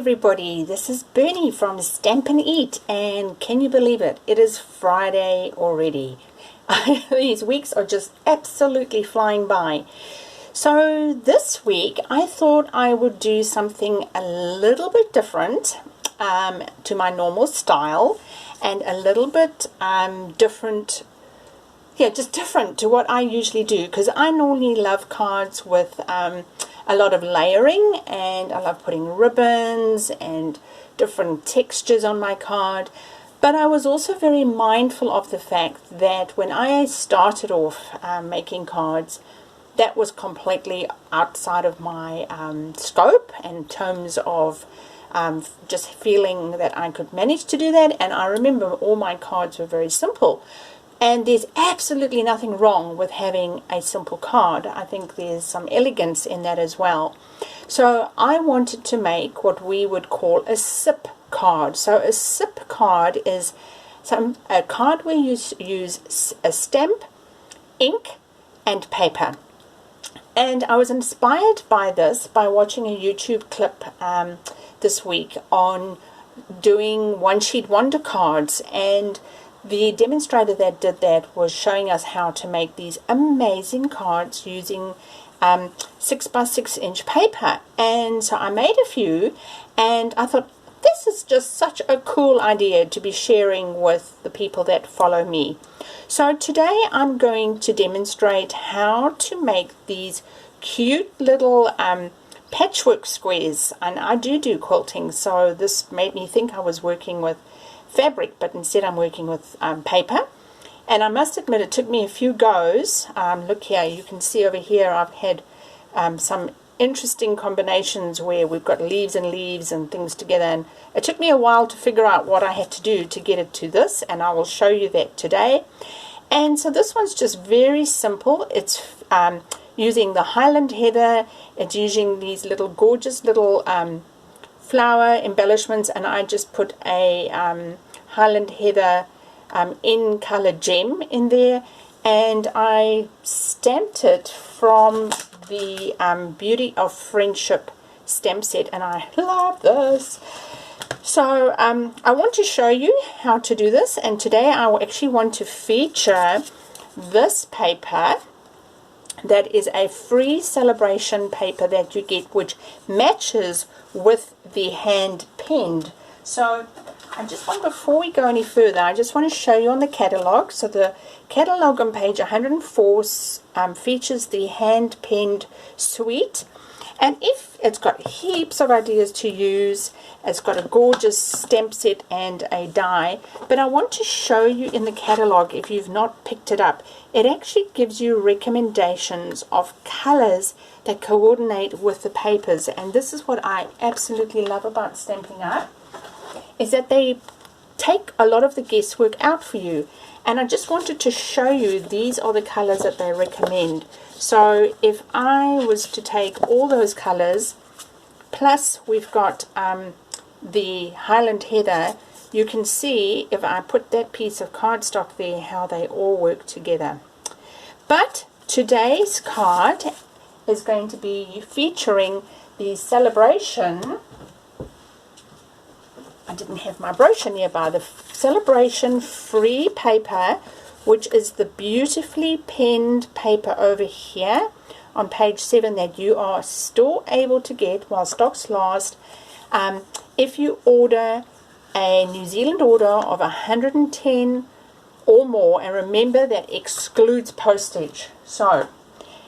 everybody, this is Bernie from Stampin' Eat, and can you believe it? It is Friday already. These weeks are just absolutely flying by. So this week I thought I would do something a little bit different to my normal style, and a little bit different, just different to what I usually do, because I normally love cards with a lot of layering, and I love putting ribbons and different textures on my card. But I was also very mindful of the fact that when I started off making cards, that was completely outside of my scope in terms of just feeling that I could manage to do that. And I remember all my cards were very simple. And there's absolutely nothing wrong with having a simple card. I think there's some elegance in that as well. So I wanted to make what we would call a sip card. So a sip card is a card where you use a stamp, ink, and paper. And I was inspired by this by watching a YouTube clip this week on doing one-sheet wonder cards, and the demonstrator that did that was showing us how to make these amazing cards using 6x6 paper. And so I made a few, and I thought this is just such a cool idea to be sharing with the people that follow me. So today I'm going to demonstrate how to make these cute little patchwork squares. And I do quilting, so this made me think I was working with fabric, but instead I'm working with paper. And I must admit it took me a few goes. Look here, you can see over here I've had some interesting combinations where we've got leaves and leaves and things together, and it took me a while to figure out what I had to do to get it to this, and I will show you that today. And so this one's just very simple. It's using the Highland Heather. It's using these little gorgeous little flower embellishments, and I just put a Highland Heather in color gem in there, and I stamped it from the Beauty of Friendship stamp set, and I love this. So I want to show you how to do this, and today I will actually want to feature this paper that is a free Sale-a-Bration paper that you get, which matches with the hand penned. So I just want, before we go any further, I just want to show you on the catalog. So the catalog on page 104 features the hand penned suite, and if it's got heaps of ideas to use, it's got a gorgeous stamp set and a die. But I want to show you in the catalog, if you've not picked it up, it actually gives you recommendations of colors that coordinate with the papers. And this is what I absolutely love about Stampin' Up, is that they take a lot of the guesswork out for you. And I just wanted to show you these are the colors that they recommend. So if I was to take all those colors, plus we've got the Highland Heather, you can see if I put that piece of cardstock there how they all work together. But today's card is going to be featuring the Sale-a-Bration. I didn't have my brochure nearby. The Sale-a-Bration free paper, which is the beautifully penned paper over here on page 7 that you are still able to get while stocks last. If you order a New Zealand order of 110 or more, and remember that excludes postage. So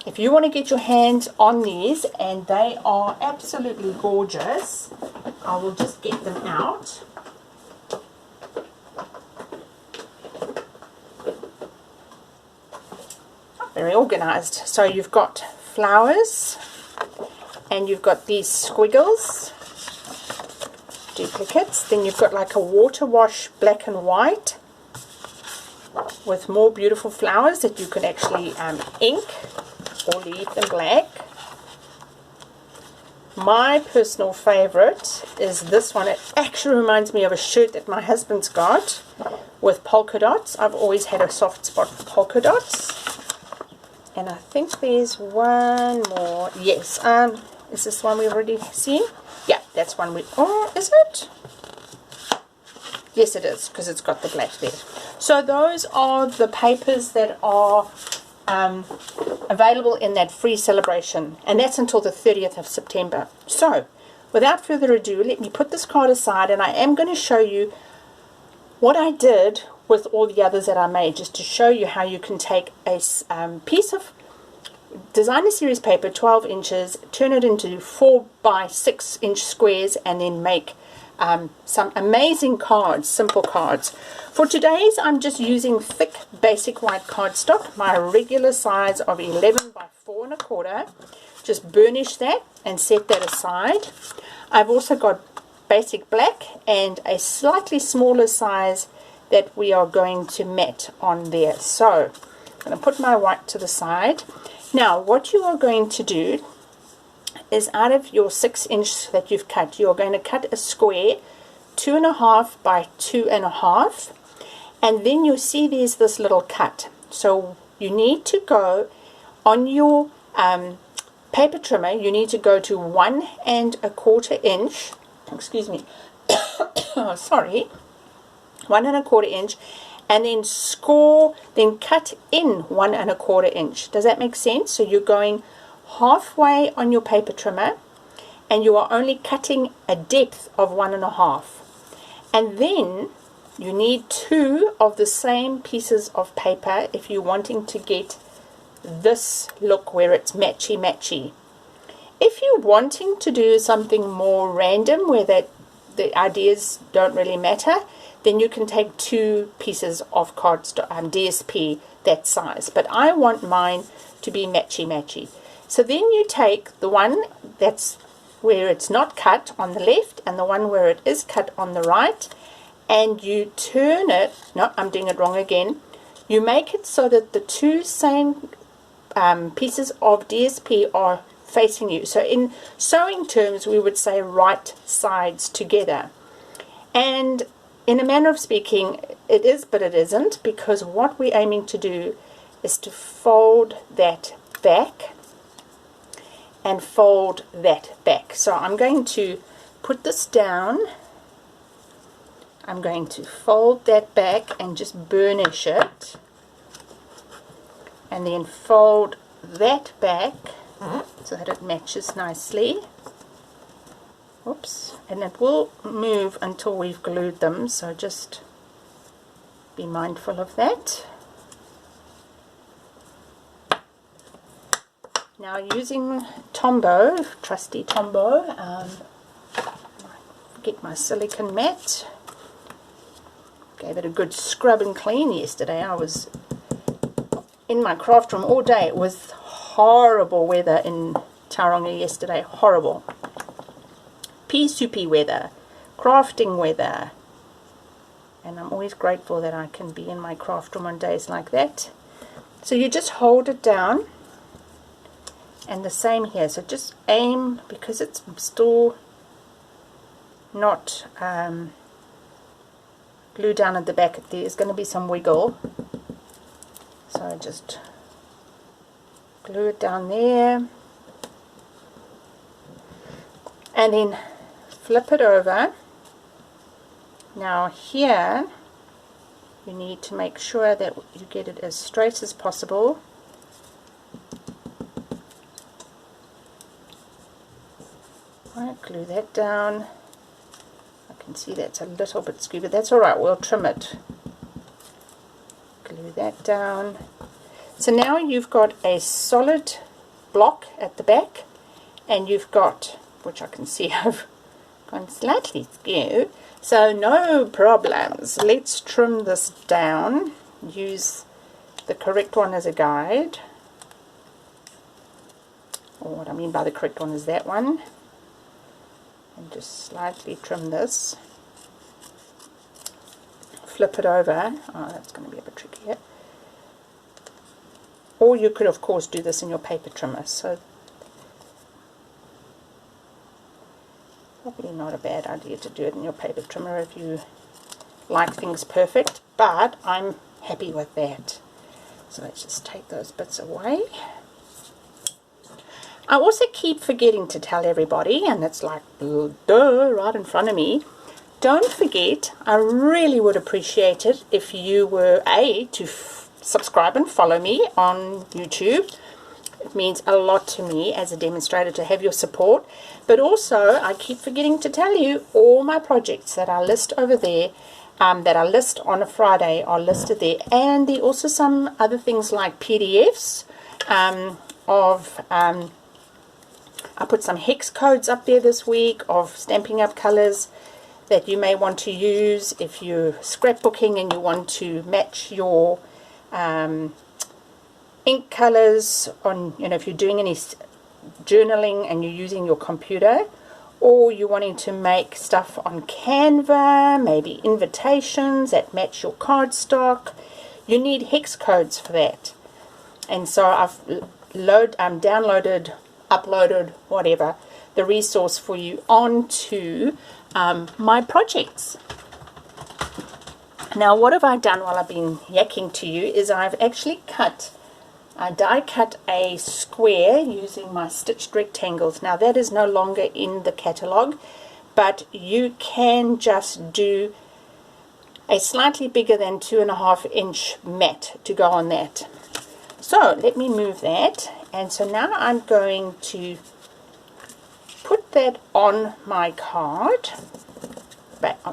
if you want to get your hands on these, and they are absolutely gorgeous, I will just get them out. Very organized. So you've got flowers, and you've got these squiggles, duplicates. Then you've got like a water wash black and white with more beautiful flowers that you can actually ink or leave them black. My personal favorite is this one. It actually reminds me of a shirt that my husband's got with polka dots. I've always had a soft spot for polka dots. And I think there's one more. Yes, is this one we've already seen? Yeah. That's one we, oh, is it? Yes, it is, because it's got the black there. So those are the papers that are available in that free celebration, and that's until the 30th of September. So without further ado, let me put this card aside, and I am going to show you what I did with all the others that I made, just to show you how you can take a piece of designer series paper, 12 inches, turn it into 4 by 6 inch squares, and then make some amazing cards, simple cards. For today's, I'm just using thick basic white cardstock, my regular size of 11 by 4 1/4. Just burnish that and set that aside. I've also got basic black and a slightly smaller size that we are going to mat on there. So I'm going to put my white to the side. Now what you are going to do is, out of your 6 inch that you've cut, you're going to cut a square 2.5 by 2.5, and then you see there's this little cut. So you need to go on your paper trimmer, you need to go to 1 1/4 inch, excuse me, sorry, 1 1/4 inch, and then score, then cut in 1 1/4 inch. Does that make sense? So you're going halfway on your paper trimmer, and you are only cutting a depth of 1.5, and then you need 2 of the same pieces of paper if you're wanting to get this look where it's matchy. If you're wanting to do something more random where the ideas don't really matter, then you can take 2 pieces of cardstock, DSP that size, but I want mine to be matchy. So then you take the one that's where it's not cut on the left and the one where it is cut on the right, and you turn it, no, I'm doing it wrong again. You make it so that the 2 same pieces of DSP are facing you. So in sewing terms, we would say right sides together. And in a manner of speaking, it is, but it isn't, because what we're aiming to do is to fold that back and fold that back. So I'm going to put this down, I'm going to fold that back and just burnish it, and then fold that back so that it matches nicely. Oops, and it will move until we've glued them, so just be mindful of that. Now using Tombow, trusty Tombow, get my silicone mat. Gave it a good scrub and clean yesterday. I was in my craft room all day. It was horrible weather in Tauranga yesterday, horrible. Pea soupy weather, crafting weather, and I'm always grateful that I can be in my craft room on days like that. So you just hold it down, and the same here, so just aim, because it's still not glued down at the back, there's going to be some wiggle, so just glue it down there, and then flip it over. Now here you need to make sure that you get it as straight as possible. Right, glue that down. I can see that's a little bit screwy, but that's alright, we'll trim it. Glue that down. So now you've got a solid block at the back, and you've got, which I can see I've gone slightly skew, so no problems. Let's trim this down. Use the correct one as a guide, or what I mean by the correct one is that one, and just slightly trim this. Flip it over. Oh, that's going to be a bit trickier. Or you could of course do this in your paper trimmer, so probably not a bad idea to do it in your paper trimmer if you like things perfect, but I'm happy with that. So let's just take those bits away. I also keep forgetting to tell everybody, and it's like, duh, right in front of me. Don't forget, I really would appreciate it if you were to subscribe and follow me on YouTube. It means a lot to me as a demonstrator to have your support. But also, I keep forgetting to tell you, all my projects that I list over there, that I list on a Friday, are listed there. And there are also some other things like PDFs I put some hex codes up there this week of Stampin' Up colors that you may want to use if you're scrapbooking and you want to match your ink colors on, if you're doing any journaling and you're using your computer, or you're wanting to make stuff on Canva, maybe invitations that match your cardstock. You need hex codes for that. And so I've downloaded, uploaded, whatever, the resource for you onto my projects. Now, what have I done while I've been yakking to you is I've actually die cut a square using my stitched rectangles. Now, that is no longer in the catalogue, but you can just do a slightly bigger than 2.5 inch mat to go on that. So let me move that, and so now I'm going to put that on my card,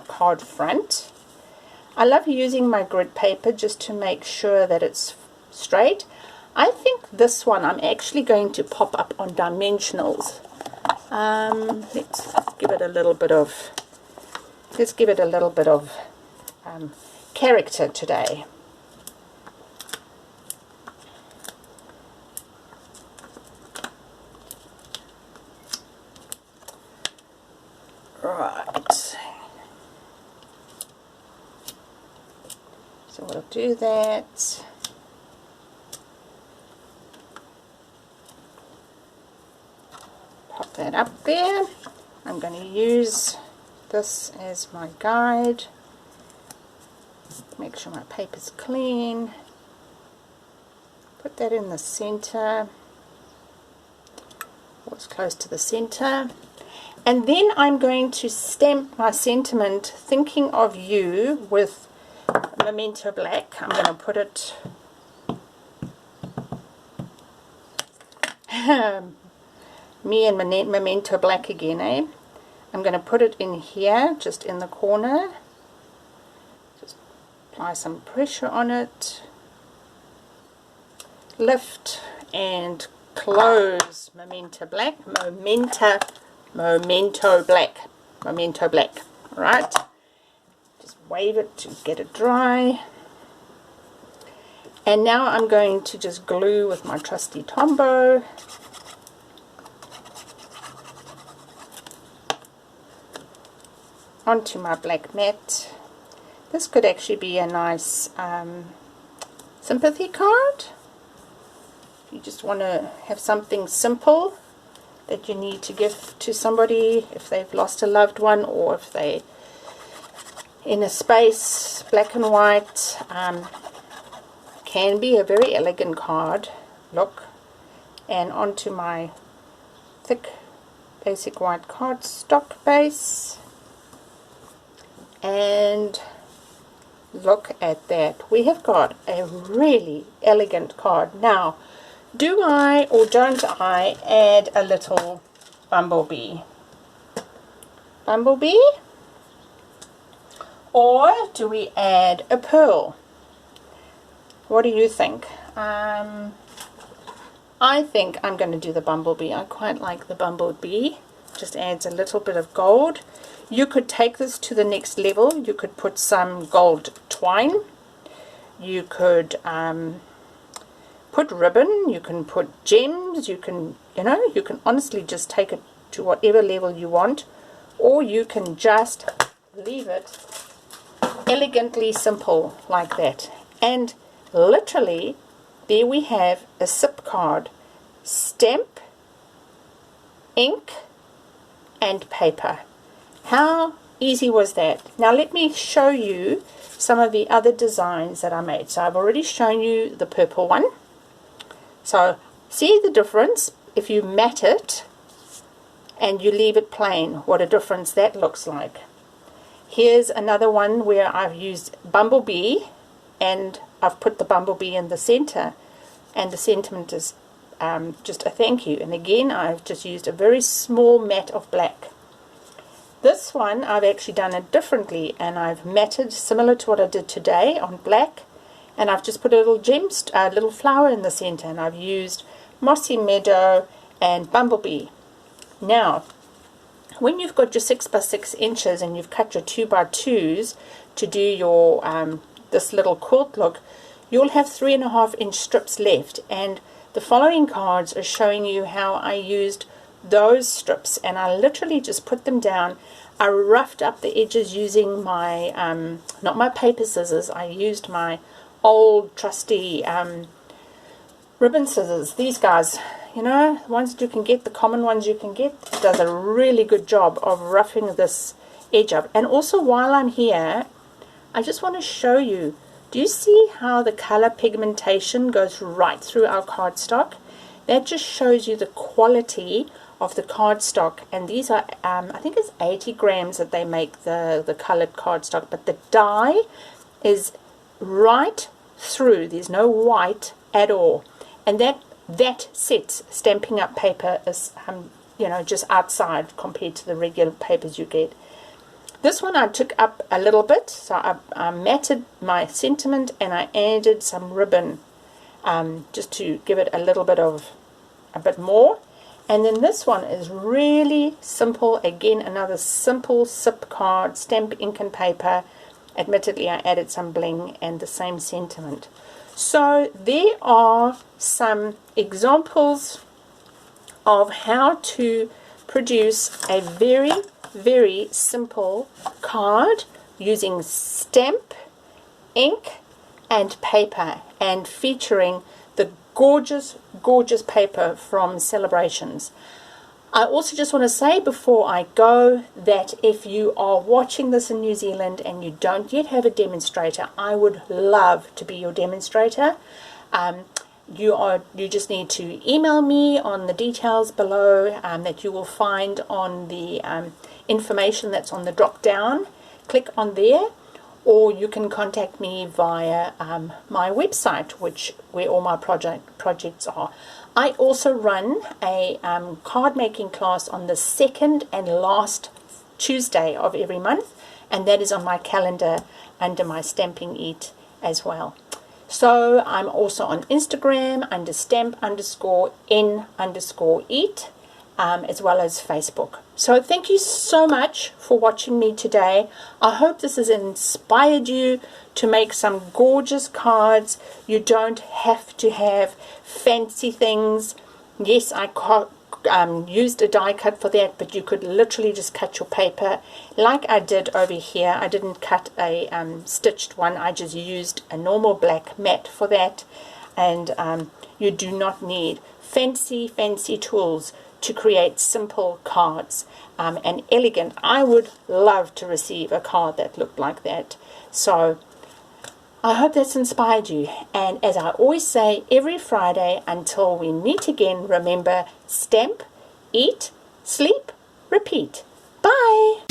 card front. I love using my grid paper just to make sure that it's straight. I think this one I'm actually going to pop up on dimensionals. Let's give it a little bit of character today. Right. So we'll do that. Pop that up there. I'm going to use this as my guide. Make sure my paper's clean. Put that in the center, or as close to the center. And then I'm going to stamp my sentiment, thinking of you, with Memento Black. I'm going to put it me and Memento Black again, eh? I'm going to put it in here, just in the corner. Just apply some pressure on it. Lift and close Memento Black. Memento Black. Right? Just wave it to get it dry. And now I'm going to just glue with my trusty Tombow. Onto my black mat. This could actually be a nice sympathy card. If you just want to have something simple that you need to give to somebody if they've lost a loved one, or if they in a space, black and white, can be a very elegant card. Look, and onto my thick basic white cardstock base. And look at that. We have got a really elegant card. Now, do I or don't I add a little bumblebee? Bumblebee? Or do we add a pearl? What do you think? I think I'm going to do the bumblebee. I quite like the bumblebee. Just adds a little bit of gold. You could take this to the next level. You could put some gold twine. You could put ribbon. You can put gems. You can, you can honestly just take it to whatever level you want. Or you can just leave it elegantly simple like that. And literally, there we have a SIP card. Stamp, ink, and paper. How easy was that? Now let me show you some of the other designs that I made. So I've already shown you the purple one. So see the difference? if you mat it and you leave it plain, what a difference that looks like. Here's another one where I've used Bumblebee, and I've put the bumblebee in the center, and the sentiment is just a thank you. And again, I've just used a very small mat of black. This one, I've actually done it differently, and I've matted similar to what I did today on black, and I've just put a little flower in the center, and I've used Mossy Meadow and Bumblebee. Now, when you've got your 6 by 6 inches and you've cut your 2 by 2s to do your this little quilt look, you'll have 3.5 inch strips left, and the following cards are showing you how I used those strips, and I literally just put them down. I roughed up the edges using my not my paper scissors, I used my old trusty ribbon scissors. These guys, you know, the ones that you can get, the common ones you can get, does a really good job of roughing this edge up. And also, while I'm here, I just want to show you, do you see how the color pigmentation goes right through our cardstock? That just shows you the quality of the cardstock. And these are I think it's 80 grams that they make the colored cardstock, but the dye is right through. There's no white at all, and that sets Stampin' Up paper is you know, just outside compared to the regular papers you get. This one I took up a little bit, so I matted my sentiment and I added some ribbon just to give it a bit more. And then this one is really simple. Again, another simple SIP card, stamp ink and paper. Admittedly, I added some bling and the same sentiment. So there are some examples of how to produce a very, very simple card using stamp, ink and paper, and featuring the gorgeous, gorgeous paper from Sale-a-Brations. I also just want to say before I go that if you are watching this in New Zealand and you don't yet have a demonstrator, I would love to be your demonstrator. You just need to email me on the details below that you will find on the information that's on the drop down. Click on there, or you can contact me via my website, where all my projects are. I also run a card making class on the second and last Tuesday of every month, and that is on my calendar under my Stamping Eat as well. So I'm also on Instagram under stamp_n_eat, as well as Facebook. So thank you so much for watching me today. I hope this has inspired you to make some gorgeous cards. You don't have to have fancy things. Yes, I used a die cut for that, but you could literally just cut your paper like I did over here. I didn't cut a stitched one. I just used a normal black mat for that. And you do not need fancy tools to create simple cards and elegant. I would love to receive a card that looked like that. So I hope that's inspired you. And as I always say, every Friday until we meet again, remember, stamp, eat, sleep, repeat. Bye!